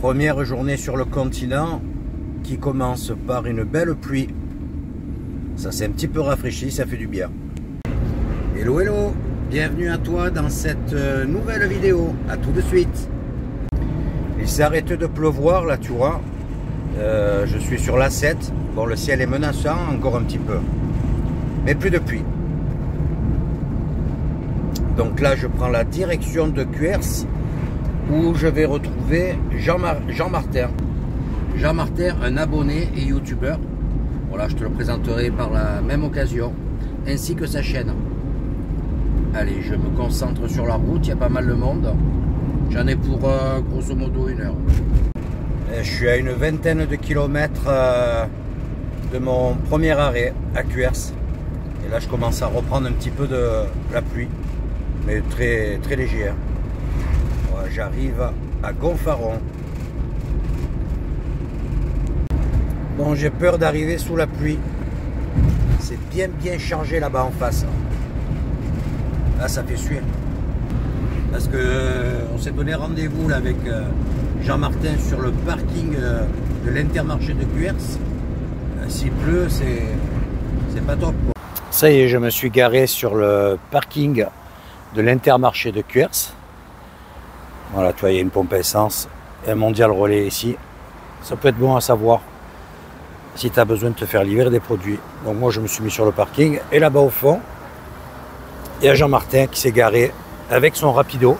Première journée sur le continent qui commence par une belle pluie. Ça s'est un petit peu rafraîchi, ça fait du bien. Hello hello, bienvenue à toi dans cette nouvelle vidéo. À tout de suite. Il s'est arrêté de pleuvoir là, tu vois. Je suis sur l'A7. Bon, le ciel est menaçant encore un petit peu, mais plus de pluie. Donc là, je prends la direction de Cuers, où je vais retrouver Jean Martin. Jean Martin, un abonné et youtubeur. Voilà, je te le présenterai par la même occasion, ainsi que sa chaîne. Allez, je me concentre sur la route, il y a pas mal de monde. J'en ai pour grosso modo 1 heure. Je suis à une vingtaine de kilomètres de mon premier arrêt à Cuers. Et là, je commence à reprendre un petit peu de la pluie, mais très, très léger. Hein. Voilà, j'arrive à Gonfaron. Bon, j'ai peur d'arriver sous la pluie. C'est bien chargé là-bas en face. Là, ça fait suer. Parce que on s'est donné rendez-vous là avec Jean Martin sur le parking de l'Intermarché de Cuers. S'il pleut, c'est pas top, quoi. Ça y est, je me suis garé sur le parking de l'Intermarché de Cuers. Voilà, tu vois, il y a une pompe à essence et un Mondial Relais ici. Ça peut être bon à savoir si tu as besoin de te faire livrer des produits. Donc moi, je me suis mis sur le parking. Et là-bas au fond, il y a Jean Martin qui s'est garé avec son rapido.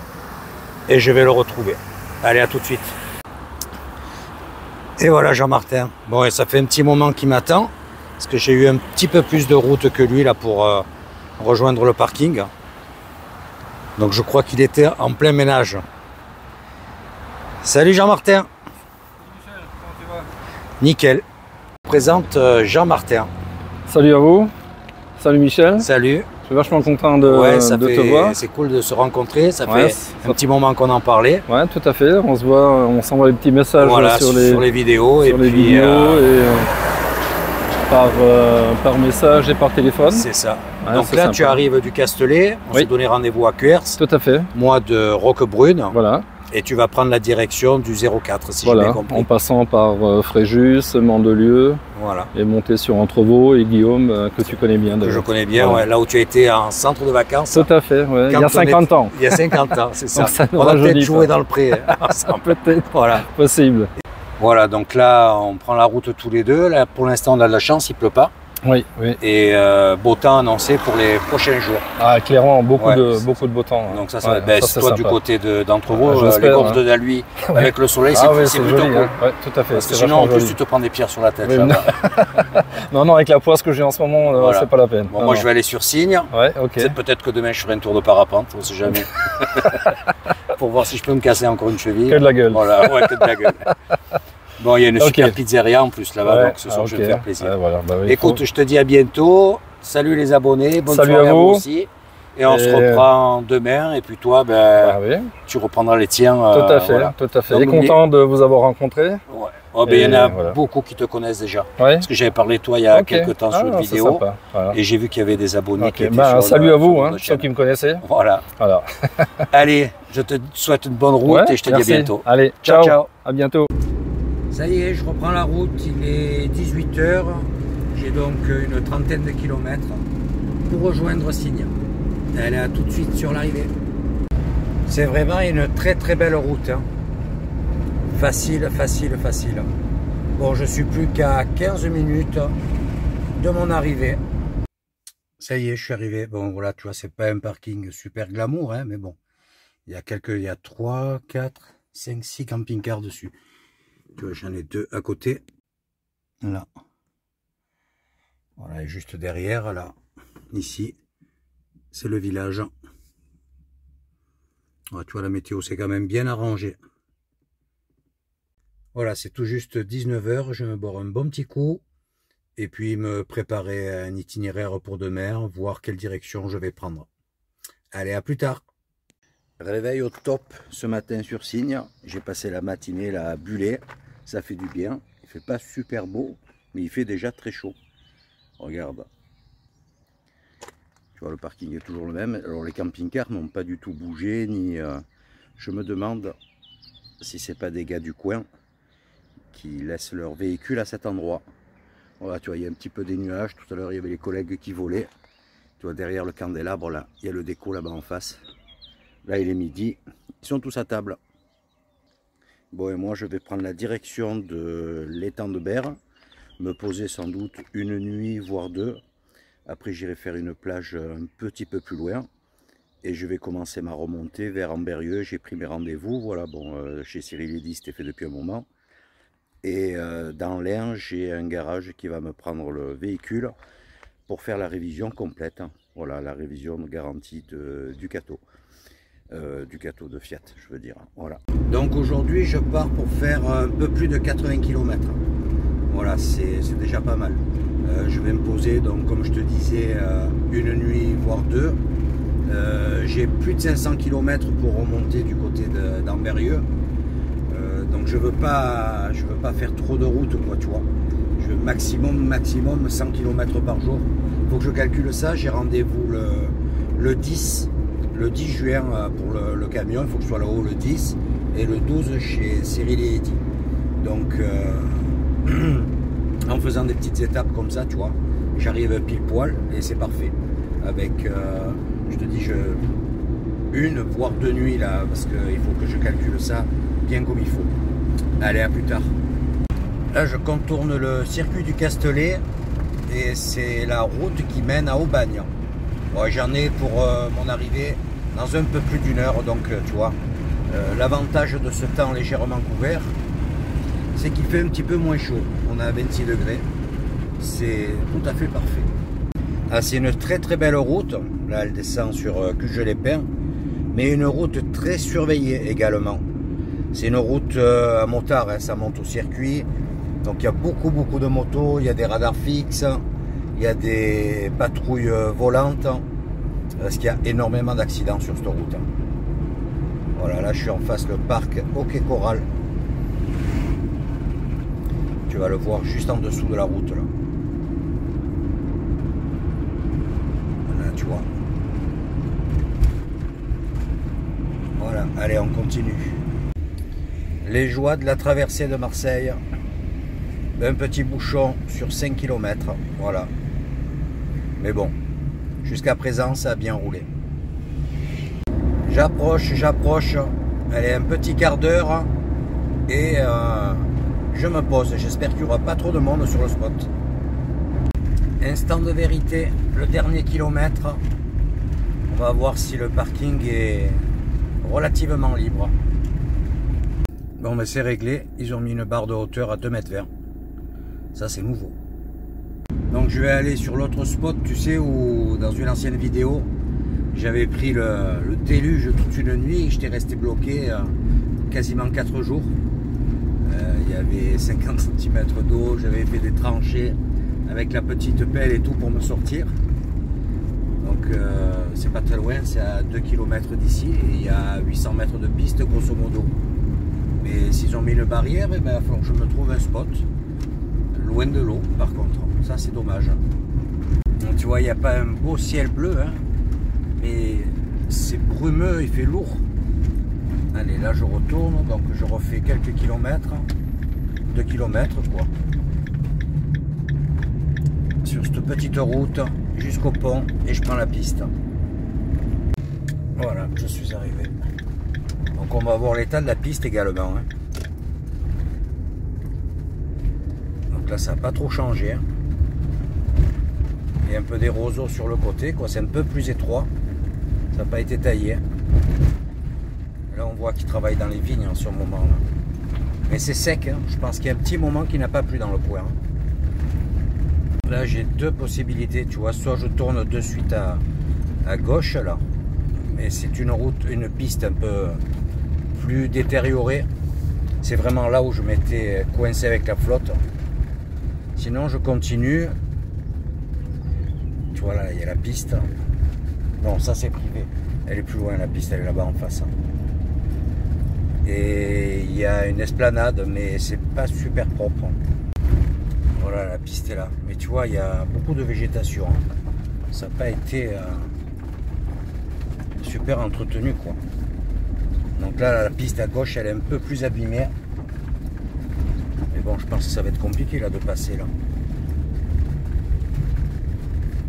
Et je vais le retrouver. Allez, à tout de suite. Et voilà Jean Martin. Bon, et ça fait un petit moment qu'il m'attend. Parce que j'ai eu un petit peu plus de route que lui là pour rejoindre le parking. Donc je crois qu'il était en plein ménage. Salut Jean Martin. Salut Michel, comment tu vas? Nickel. Je présente Jean Martin. Salut à vous. Salut Michel. Salut. Je suis vachement content de te voir. C'est cool de se rencontrer. Ça Ouais, fait un petit moment qu'on en parlait. Ouais, tout à fait. On se voit, on s'envoie des petits messages Voilà, sur les vidéos. sur et les puis, vidéos et par message et par téléphone. C'est ça. Ouais, Donc c'est là, sympa. tu arrives du Castellet. On Oui. s'est donné rendez-vous à Cuers. Tout à fait. Moi de Roquebrune. Voilà. Et tu vas prendre la direction du 04, si j'ai Voilà. bien compris. En passant par Fréjus, Mandelieu Voilà. et monter sur Entrevaux et Guillaume que tu connais bien. Que je d'ailleurs. connais bien, Voilà. ouais, là où tu as été en centre de vacances. Tout à fait. Ouais. Il y Quand a on 50 ans. Il y a 50 ans, c'est ça. Donc ça ne On a peut-être rajeunit joué pas. dans le pré ensemble. Peut-être. Voilà. Possible. Voilà, donc là, on prend la route tous les deux. Là, pour l'instant, on a de la chance, il ne pleut pas. Oui, oui. Et beau temps annoncé pour les prochains jours. Ah, clairement, beaucoup Ouais, de beau temps. Donc ça, Ouais, ben, c'est toi sympa. du côté d'Entrevaux, Ouais, les j'espère, gorges hein. de Daluy, Ouais. avec le soleil, Ah ouais, c'est plutôt joli, cool. hein. Ouais, tout à fait. Parce que c'est sinon, en vachement plus, joli. tu te prends des pierres sur la tête. Oui, là. non, avec la poisse que j'ai en ce moment, Voilà. c'est pas la peine. Bon, Non, moi, non. je vais aller sur Signes. Ouais, ok. Peut-être que demain, je ferai un tour de parapente, on ne sait jamais. Pour voir si je peux me casser encore une cheville. Que de la gueule. Voilà, ouais, que de la gueule. Bon, il y a une Ok. super pizzeria en plus là-bas, Ouais, donc ce soir, je vais ok. me faire plaisir. Ouais, voilà, bah oui, Écoute, je te dis à bientôt. Salut les abonnés, bonne Salut soirée à à vous vous. aussi. Et on se Et- reprend demain. Et puis toi, ben, Ah oui, tu reprendras les tiens. tout à fait, voilà. tout à fait. Donc, Et content de vous avoir rencontré. Ouais. Oh, ben, il y en Et a voilà. beaucoup qui te connaissent déjà. Ouais. Parce que j'avais parlé de toi il y a Ok. quelques temps sur une c'est vidéo. sympa. Voilà. Et j'ai vu qu'il y avait des abonnés Ok. qui étaient Bah, sur salut le- à vous, sur hein, notre ceux chaîne. qui me connaissaient. Voilà. Voilà. Allez, je te souhaite une bonne route Ouais, et je te dis à merci. bientôt. Allez, Ciao, ciao. ciao. À bientôt. Ça y est, je reprends la route, il est 18 h. J'ai donc une trentaine de kilomètres pour rejoindre Signes. Elle est à tout de suite sur l'arrivée. C'est vraiment une très très belle route. Hein. Facile, facile, facile. Bon, je suis plus qu'à 15 minutes de mon arrivée. Ça y est, je suis arrivé. Bon, voilà, tu vois, c'est pas un parking super glamour, hein, mais bon. Il y a 3, 4, 5, 6 camping-cars dessus. Tu vois, j'en ai 2 à côté. Là. Voilà, et juste derrière, là, ici, c'est le village. Voilà, tu vois, la météo, c'est quand même bien arrangé. Voilà, c'est tout juste 19 h. Je vais me boire un bon petit coup. Et puis me préparer un itinéraire pour demain, voir quelle direction je vais prendre. Allez, à plus tard. Réveil au top ce matin sur Signes. J'ai passé la matinée là à Bullet. Ça fait du bien. Il fait pas super beau, mais il fait déjà très chaud. Regarde. Tu vois, le parking est toujours le même. Alors les camping-cars n'ont pas du tout bougé, ni... je me demande si c'est pas des gars du coin qui laissent leur véhicule à cet endroit. Voilà, tu vois, il y a un petit peu des nuages. Tout à l'heure, il y avait les collègues qui volaient. Tu vois, derrière le candélabre, là, il y a le déco là-bas en face. Là, il est midi. Ils sont tous à table. Bon, et moi, je vais prendre la direction de l'étang de Berre. Me poser sans doute une nuit, voire deux. Après, j'irai faire une plage un petit peu plus loin. Et je vais commencer ma remontée vers Ambérieu. J'ai pris mes rendez-vous. Voilà, bon, chez Cyril Eddy, c'était fait depuis un moment. Et dans l'Ain, j'ai un garage qui va me prendre le véhicule pour faire la révision complète. Voilà, la révision de garantie de Ducato. Ducato de Fiat, je veux dire. Voilà. Donc aujourd'hui, je pars pour faire un peu plus de 80 km. Voilà, c'est déjà pas mal. Je vais me poser, donc comme je te disais, une nuit, voire deux. J'ai plus de 500 km pour remonter du côté d'Ambérieu. Donc je veux pas faire trop de route, quoi, tu vois. Je veux maximum 100 km par jour. Il faut que je calcule ça. J'ai rendez-vous le 10 juin pour le camion. Il faut que je sois là-haut le 10 et le 12 chez Cyril Eddy. Donc en faisant des petites étapes comme ça, tu vois, j'arrive pile poil et c'est parfait. Avec, je te dis, une voire deux nuits là, parce qu'il faut que je calcule ça bien comme il faut. Allez, à plus tard. Là, je contourne le circuit du Castellet et c'est la route qui mène à Aubagne. Bon, j'en ai pour mon arrivée dans un peu plus d'une heure, donc tu vois, l'avantage de ce temps légèrement couvert, c'est qu'il fait un petit peu moins chaud. On a 26 degrés, c'est tout à fait parfait. Ah, c'est une très très belle route. Là, elle descend sur Cuges-les-Pins, mais une route très surveillée également. C'est une route à motard, hein, ça monte au circuit. Donc il y a beaucoup de motos, il y a des radars fixes, il y a des patrouilles volantes, parce qu'il y a énormément d'accidents sur cette route. Voilà, là je suis en face le parc Hockey Coral. Tu vas le voir juste en dessous de la route là. Voilà, tu vois. Voilà, allez, on continue. Les joies de la traversée de Marseille. Un petit bouchon sur 5 km. Voilà. Mais bon, jusqu'à présent, ça a bien roulé. J'approche. Allez, un petit quart d'heure. Et je me pose. J'espère qu'il n'y aura pas trop de monde sur le spot. Instant de vérité, le dernier kilomètre. On va voir si le parking est relativement libre. Bon, mais c'est réglé. Ils ont mis une barre de hauteur à 2,20 m. Ça, c'est nouveau. Donc, je vais aller sur l'autre spot, tu sais, où dans une ancienne vidéo, j'avais pris le déluge toute une nuit et j'étais resté bloqué quasiment 4 jours. Il y avait 50 cm d'eau, j'avais fait des tranchées avec la petite pelle et tout pour me sortir. Donc, c'est pas très loin, c'est à 2 km d'ici et il y a 800 mètres de piste, grosso modo. Mais s'ils ont mis une barrière, il va falloir que je me trouve un spot loin de l'eau, par contre. Ça, c'est dommage. Donc, tu vois, il n'y a pas un beau ciel bleu, hein, mais c'est brumeux, il fait lourd. Allez, là, je retourne, donc je refais quelques kilomètres. 2 km, quoi. Sur cette petite route, jusqu'au pont, et je prends la piste. Voilà, je suis arrivé. Donc, on va voir l'état de la piste également, hein. Là, ça n'a pas trop changé, hein. Il y a un peu des roseaux sur le côté, quoi. C'est un peu plus étroit. Ça n'a pas été taillé. Là, on voit qu'ils travaillent dans les vignes en ce moment là. Mais c'est sec, hein. Je pense qu'il y a un petit moment qui n'a pas plu dans le coin. Là, j'ai deux possibilités, tu vois. Soit je tourne de suite à gauche là, mais c'est une route, une piste un peu plus détériorée. C'est vraiment là où je m'étais coincé avec la flotte. Sinon, je continue. Tu vois, là, il y a la piste. Non, ça, c'est privé. Elle est plus loin, la piste, elle est là-bas en face. Et il y a une esplanade, mais c'est pas super propre. Voilà, la piste est là. Mais tu vois, il y a beaucoup de végétation. Ça n'a pas été super entretenu, quoi. Donc là, la piste à gauche, elle est un peu plus abîmée. Mais bon, je pense que ça va être compliqué là de passer là.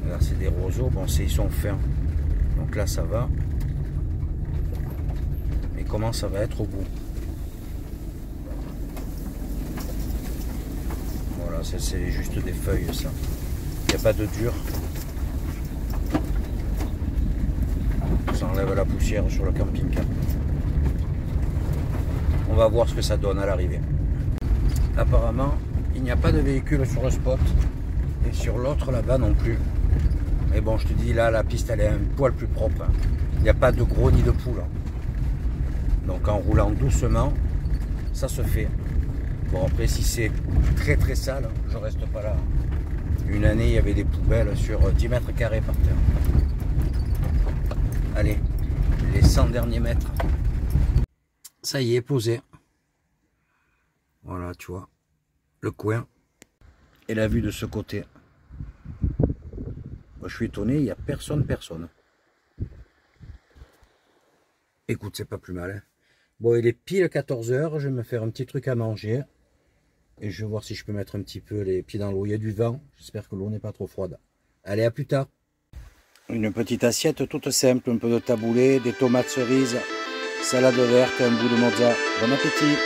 Là, c'est des roseaux. Bon, ils sont fins. Donc là, ça va. Mais comment ça va être au bout? Voilà, c'est juste des feuilles, ça. Il n'y a pas de dur. Ça enlève la poussière sur le camping-car. On va voir ce que ça donne à l'arrivée. Apparemment, il n'y a pas de véhicule sur le spot. Et sur l'autre là-bas non plus. Mais bon, je te dis, là, la piste, elle est un poil plus propre. Il n'y a pas de gros nid de poule. Donc en roulant doucement, ça se fait. Bon, après, si c'est très très sale, je reste pas là. Une année, il y avait des poubelles sur 10 mètres carrés par terre. Allez, les 100 derniers mètres. Ça y est, posé. Voilà, tu vois, le coin et la vue de ce côté. Moi, je suis étonné, il n'y a personne. Écoute, c'est pas plus mal. Hein. Bon, il est pile 14 h, je vais me faire un petit truc à manger. Et je vais voir si je peux mettre un petit peu les pieds dans l'eau. Il y a du vent, j'espère que l'eau n'est pas trop froide. Allez, à plus tard. Une petite assiette toute simple, un peu de taboulé, des tomates cerises, salade verte, un bout de mozza. Bon appétit!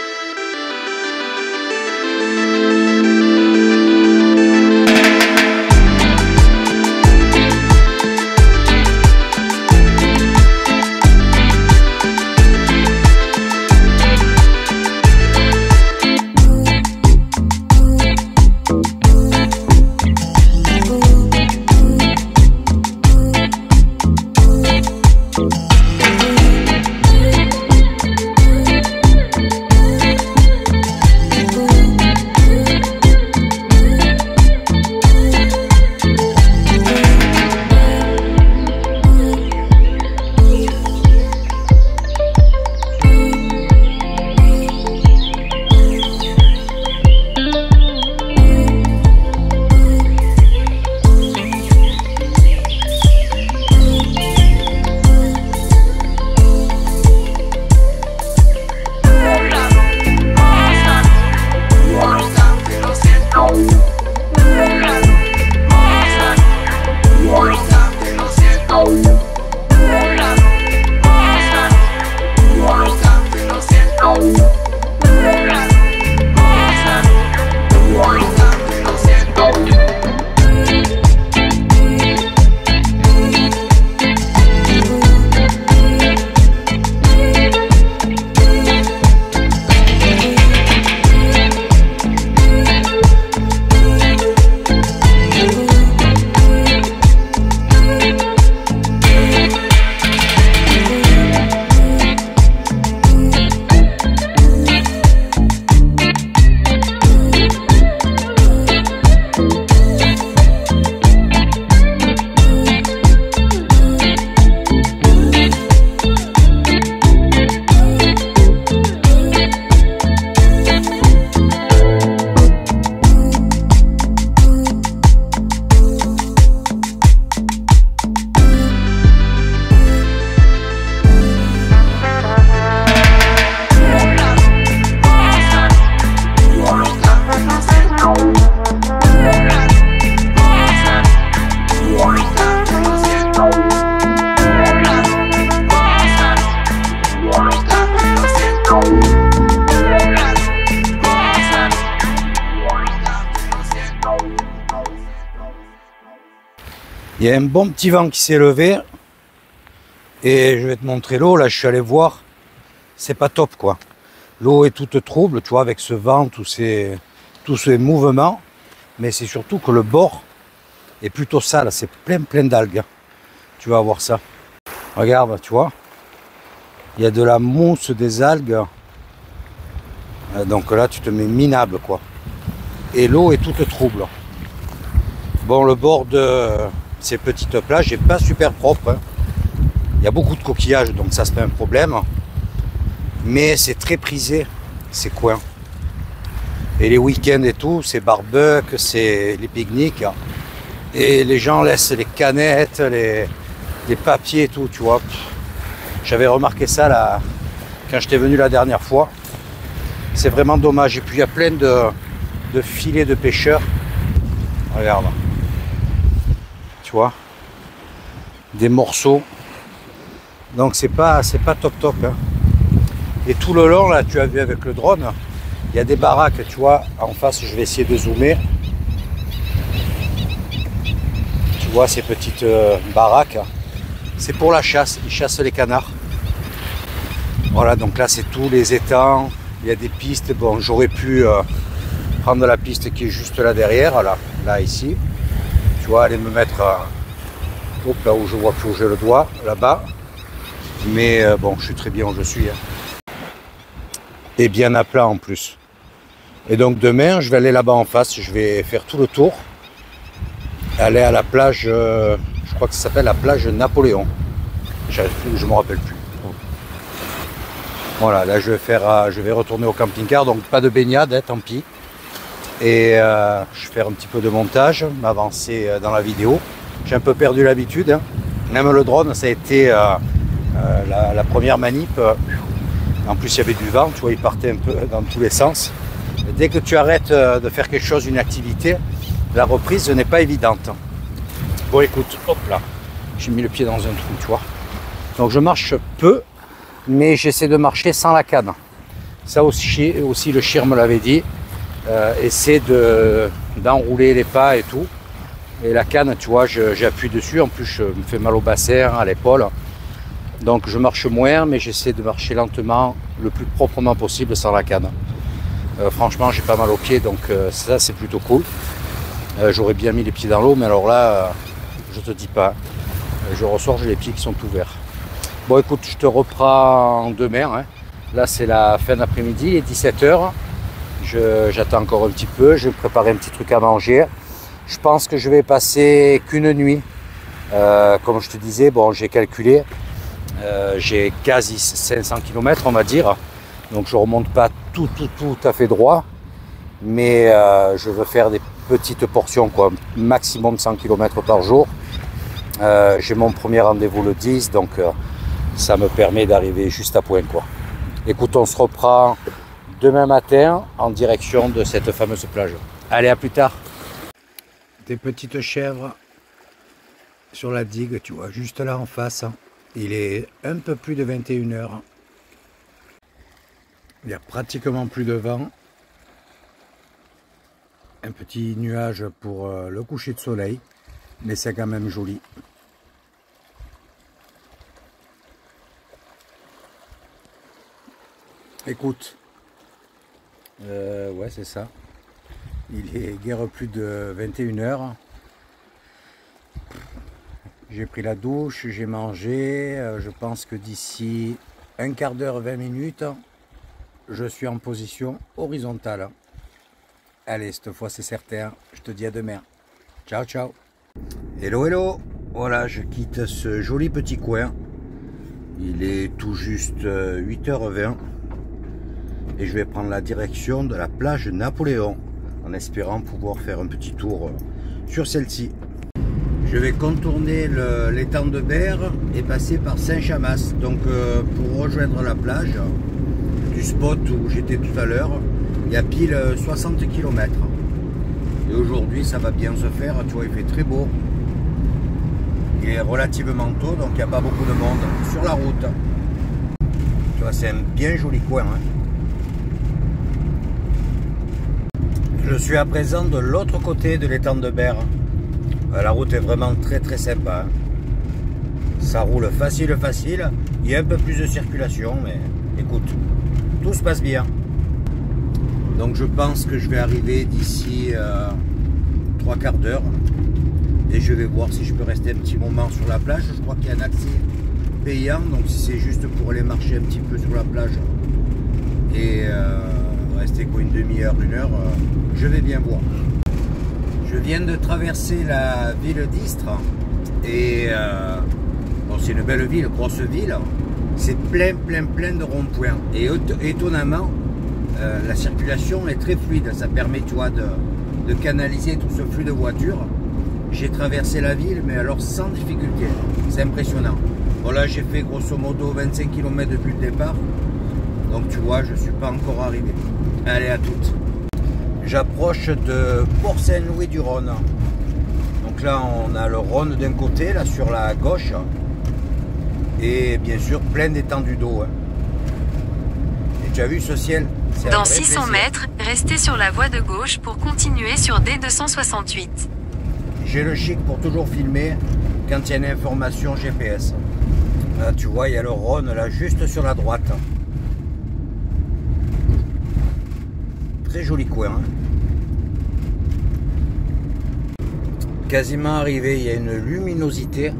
Il y a un bon petit vent qui s'est levé. Et je vais te montrer l'eau. Là, je suis allé voir. C'est pas top, quoi. L'eau est toute trouble, tu vois, avec ce vent, tous ces mouvements. Mais c'est surtout que le bord est plutôt sale. C'est plein d'algues. Tu vas voir ça. Regarde, tu vois. Il y a de la mousse, des algues. Donc là, tu te mets minable, quoi. Et l'eau est toute trouble. Bon, le bord de ces petites plages n'est pas super propre. Hein. Il y a beaucoup de coquillages, donc ça c'est un problème. Mais c'est très prisé, ces coins. Et les week-ends et tout, c'est barbecue, c'est les pique-niques. Et les gens laissent les canettes, les papiers et tout, tu vois. J'avais remarqué ça quand j'étais venu la dernière fois. C'est vraiment dommage. Et puis il y a plein de filets de pêcheurs. Regarde. Tu vois, des morceaux. Donc c'est pas top hein. Et tout le long là, tu as vu avec le drone, il y a des baraques, tu vois, en face. Je vais essayer de zoomer. Tu vois ces petites baraques, c'est pour la chasse. Ils chassent les canards. Voilà, donc là c'est tous les étangs. Il y a des pistes. Bon, j'aurais pu prendre la piste qui est juste là derrière, là ici. Tu vois, aller me mettre là où je vois plus où j'ai le doigt, là-bas. Mais bon, je suis très bien où je suis. Hein. Et bien à plat en plus. Et donc demain, je vais aller là-bas en face. Je vais faire tout le tour. Aller à la plage, je crois que ça s'appelle la plage Napoléon. Je ne me rappelle plus. Voilà, là je vais retourner au camping-car, donc pas de baignade, hein, tant pis. Et je vais faire un petit peu de montage, m'avancer dans la vidéo. J'ai un peu perdu l'habitude. Hein. Même le drone, ça a été la première manip. En plus, il y avait du vent, tu vois, il partait un peu dans tous les sens. Et dès que tu arrêtes de faire quelque chose, une activité, la reprise n'est pas évidente. Bon, écoute, hop là, j'ai mis le pied dans un trou, tu vois. Donc je marche peu, mais j'essaie de marcher sans la canne. Ça aussi le chien me l'avait dit. Essaie d'enrouler les pas et tout. Et la canne, tu vois, j'appuie dessus. En plus, je me fais mal au bassin, à l'épaule. Donc je marche moins, mais j'essaie de marcher lentement, le plus proprement possible sans la canne. Franchement, j'ai pas mal aux pieds, donc ça c'est plutôt cool. J'aurais bien mis les pieds dans l'eau, mais alors là, je te dis pas. Je ressors, j'ai les pieds qui sont ouverts. Bon, écoute, je te reprends demain. Hein. Là, c'est la fin d'après-midi, il est 17 h. J'attends encore un petit peu. Je vais me préparer un petit truc à manger. Je pense que je vais passer qu'une nuit. Comme je te disais, bon, j'ai calculé. J'ai quasi 500 km, on va dire. Donc, je ne remonte pas tout à fait droit. Mais je veux faire des petites portions, quoi. Maximum 100 km par jour. J'ai mon premier rendez-vous le 10, donc ça me permet d'arriver juste à point, quoi. Écoute, on se reprend demain matin en direction de cette fameuse plage. Allez, à plus tard. Des petites chèvres sur la digue, tu vois, juste là en face. Il est un peu plus de 21 h. Il n'y a pratiquement plus de vent. Un petit nuage pour le coucher de soleil, mais c'est quand même joli. Écoute, ouais, c'est ça. Il est guère plus de 21 h. J'ai pris la douche, j'ai mangé. Je pense que d'ici un quart d'heure, 20 minutes, je suis en position horizontale. Allez, cette fois c'est certain. Je te dis à demain. Ciao, ciao. Hello, hello. Voilà, je quitte ce joli petit coin. Il est tout juste 8 h 20. Et je vais prendre la direction de la plage Napoléon, en espérant pouvoir faire un petit tour sur celle-ci. Je vais contourner l'étang de Berre et passer par Saint-Chamas. Donc pour rejoindre la plage du spot où j'étais tout à l'heure, il y a pile 60 km. Et aujourd'hui ça va bien se faire, tu vois, il fait très beau. Il est relativement tôt, donc il n'y a pas beaucoup de monde sur la route. Tu vois, c'est un bien joli coin. Hein. Je suis à présent de l'autre côté de l'étang de Berre. La route est vraiment très sympa. Hein. Ça roule facile. Il y a un peu plus de circulation, mais écoute, tout se passe bien. Donc je pense que je vais arriver d'ici 3 quarts d'heure. Et je vais voir si je peux rester un petit moment sur la plage. Je crois qu'il y a un accès payant. Donc si c'est juste pour aller marcher un petit peu sur la plage et rester quoi, une demi-heure, 1 heure, je vais bien voir. Je viens de traverser la ville d'Istres et bon, c'est une belle ville, grosse ville. C'est plein de ronds-points. Et étonnamment, la circulation est très fluide. Ça permet, tu vois, de canaliser tout ce flux de voitures. J'ai traversé la ville, mais alors sans difficulté. C'est impressionnant. Bon, là, j'ai fait grosso modo 25 km depuis le départ. Donc tu vois, je ne suis pas encore arrivé. Allez, à toutes. J'approche de Port-Saint-Louis-du-Rhône. Donc là, on a le Rhône d'un côté, là sur la gauche. Et bien sûr, plein d'étendues d'eau. Et tu as vu ce ciel? Dans 600 mètres, restez sur la voie de gauche pour continuer sur D268. J'ai le chic pour toujours filmer quand il y a une information GPS. Là, tu vois, il y a le Rhône, là, juste sur la droite. Très joli coin. Hein. Quasiment arrivé, il y a une luminosité.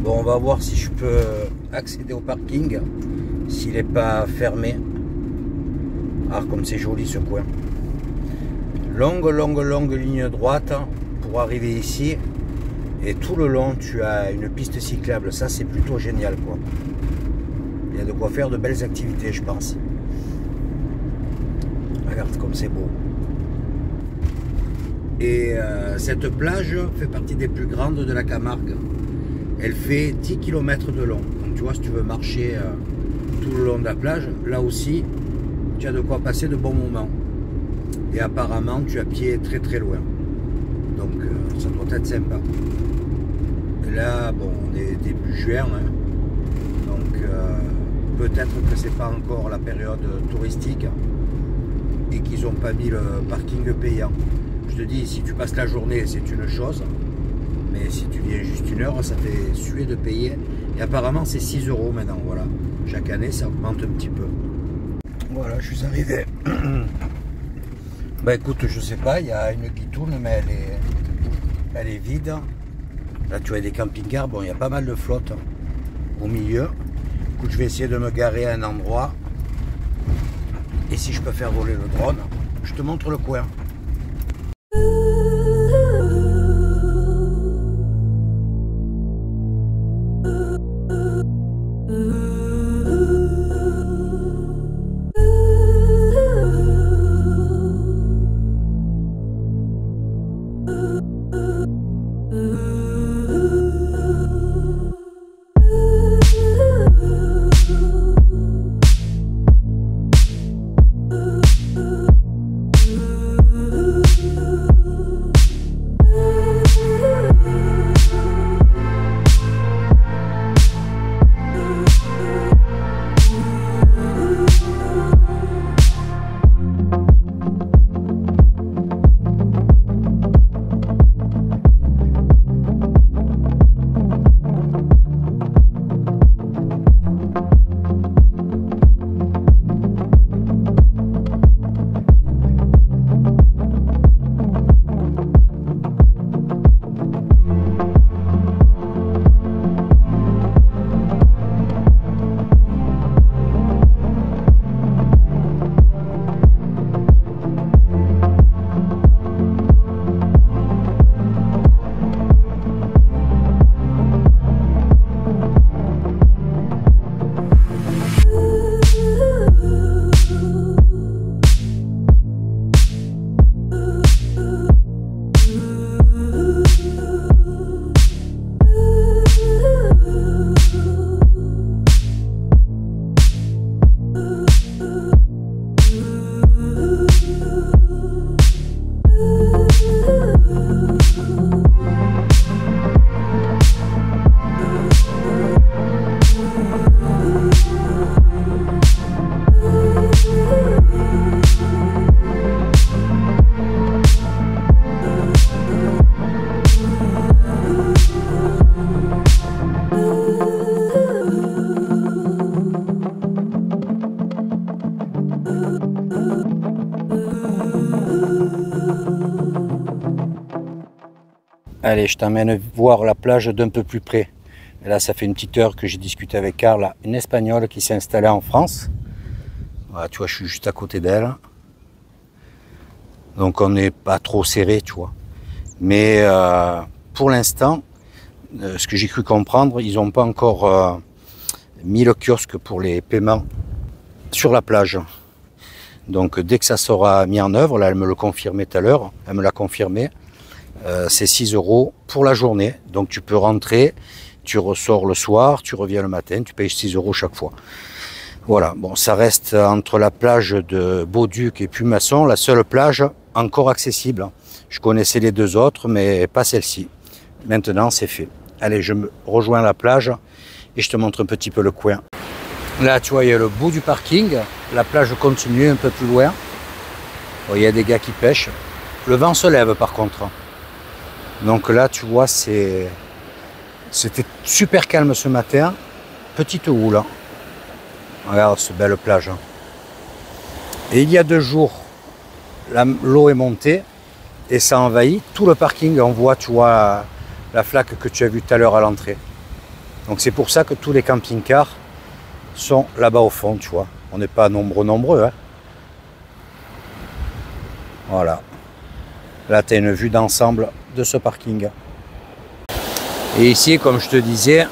Bon, on va voir si je peux accéder au parking, s'il n'est pas fermé. Ah, comme c'est joli ce coin. Longue ligne droite pour arriver ici. Et tout le long, tu as une piste cyclable. Ça, c'est plutôt génial, quoi. Il y a de quoi faire de belles activités, je pense. Regarde comme c'est beau. Et cette plage fait partie des plus grandes de la Camargue. Elle fait 10 km de long. Donc tu vois, si tu veux marcher tout le long de la plage, là aussi, tu as de quoi passer de bons moments. Et apparemment, tu as pied très loin. Donc ça doit être sympa. Et là, bon, on est début juin. Hein. Donc peut-être que c'est pas encore la période touristique et qu'ils n'ont pas mis le parking payant. Je te dis, si tu passes la journée, c'est une chose. Mais si tu viens juste une heure, ça fait suer de payer. Et apparemment, c'est 6 € maintenant. Voilà. Chaque année, ça augmente un petit peu. Voilà, je suis arrivé. Bah écoute, je sais pas, il y a une guitoune, mais elle est vide. Là, tu as des camping-cars. Bon, il y a pas mal de flottes au milieu. Écoute, je vais essayer de me garer à un endroit. Et si je peux faire voler le drone, je te montre le coin. Allez, je t'emmène voir la plage d'un peu plus près. Et là, ça fait une petite heure que j'ai discuté avec Carla, une Espagnole qui s'est installée en France. Voilà, tu vois, je suis juste à côté d'elle. Donc on n'est pas trop serré, tu vois. Mais pour l'instant, ce que j'ai cru comprendre, ils n'ont pas encore mis le kiosque pour les paiements sur la plage. Donc dès que ça sera mis en œuvre, là elle me le confirmait tout à l'heure, elle me l'a confirmé, c'est 6 € pour la journée. Donc tu peux rentrer, tu ressors le soir, tu reviens le matin, tu payes 6 € chaque fois. Voilà, bon, ça reste entre la plage de Beauduc et Pumasson, la seule plage encore accessible. Je connaissais les deux autres, mais pas celle-ci. Maintenant, c'est fait. Allez, je me rejoins la plage et je te montre un petit peu le coin. Là, tu vois, il y a le bout du parking. La plage continue un peu plus loin. Bon, il y a des gars qui pêchent. Le vent se lève, par contre. Donc là, tu vois, c'était super calme ce matin. Petite houle. Regarde cette belle plage. Et il y a 2 jours, l'eau est montée et ça envahit tout le parking. On voit, tu vois, la flaque que tu as vue tout à l'heure à l'entrée. Donc c'est pour ça que tous les camping-cars sont là-bas au fond, tu vois. On n'est pas nombreux, hein. Voilà. Là, tu as une vue d'ensemble de ce parking. Et ici, comme je te disais,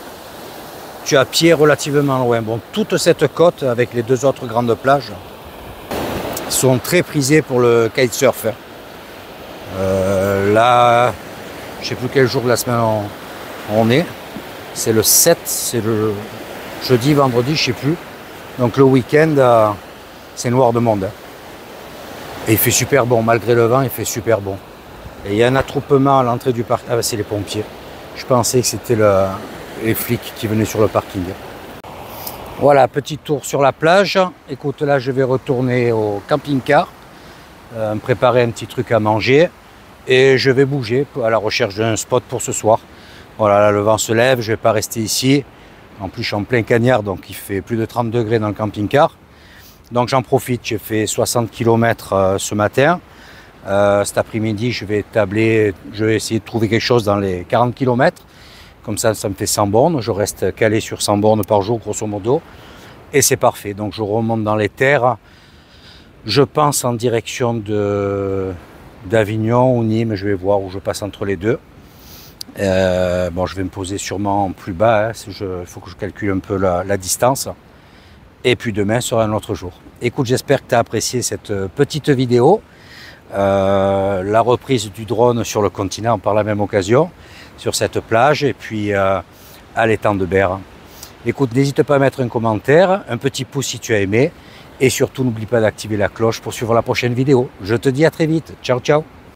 tu as pied relativement loin. Bon, toute cette côte, avec les 2 autres grandes plages, sont très prisées pour le kitesurf. Là, je ne sais plus quel jour de la semaine on est. C'est le 7, c'est le jeudi, vendredi, je ne sais plus. Donc le week-end, c'est noir de monde. Et il fait super bon, malgré le vent, il fait super bon. Et il y a un attroupement à l'entrée du parc. Ah ben c'est les pompiers. Je pensais que c'était les flics qui venaient sur le parking. Voilà, petit tour sur la plage. Écoute, là je vais retourner au camping-car, me préparer un petit truc à manger. Et je vais bouger à la recherche d'un spot pour ce soir. Voilà, là le vent se lève, je ne vais pas rester ici. En plus, je suis en plein cagnard, donc il fait plus de 30 degrés dans le camping-car. Donc j'en profite, j'ai fait 60 km ce matin. Cet après-midi, je vais essayer de trouver quelque chose dans les 40 km. Comme ça, ça me fait 100 bornes. Je reste calé sur 100 bornes par jour, grosso modo. Et c'est parfait. Donc je remonte dans les terres. Je pense en direction d'Avignon ou Nîmes. Je vais voir où je passe entre les deux. Bon, je vais me poser sûrement plus bas. Il faut que je calcule un peu la distance. Et puis demain sera un autre jour. Écoute, j'espère que tu as apprécié cette petite vidéo. La reprise du drone sur le continent par la même occasion, sur cette plage, et puis à l'étang de Berre. Écoute, n'hésite pas à mettre un commentaire, un petit pouce si tu as aimé, et surtout n'oublie pas d'activer la cloche pour suivre la prochaine vidéo. Je te dis à très vite. Ciao, ciao.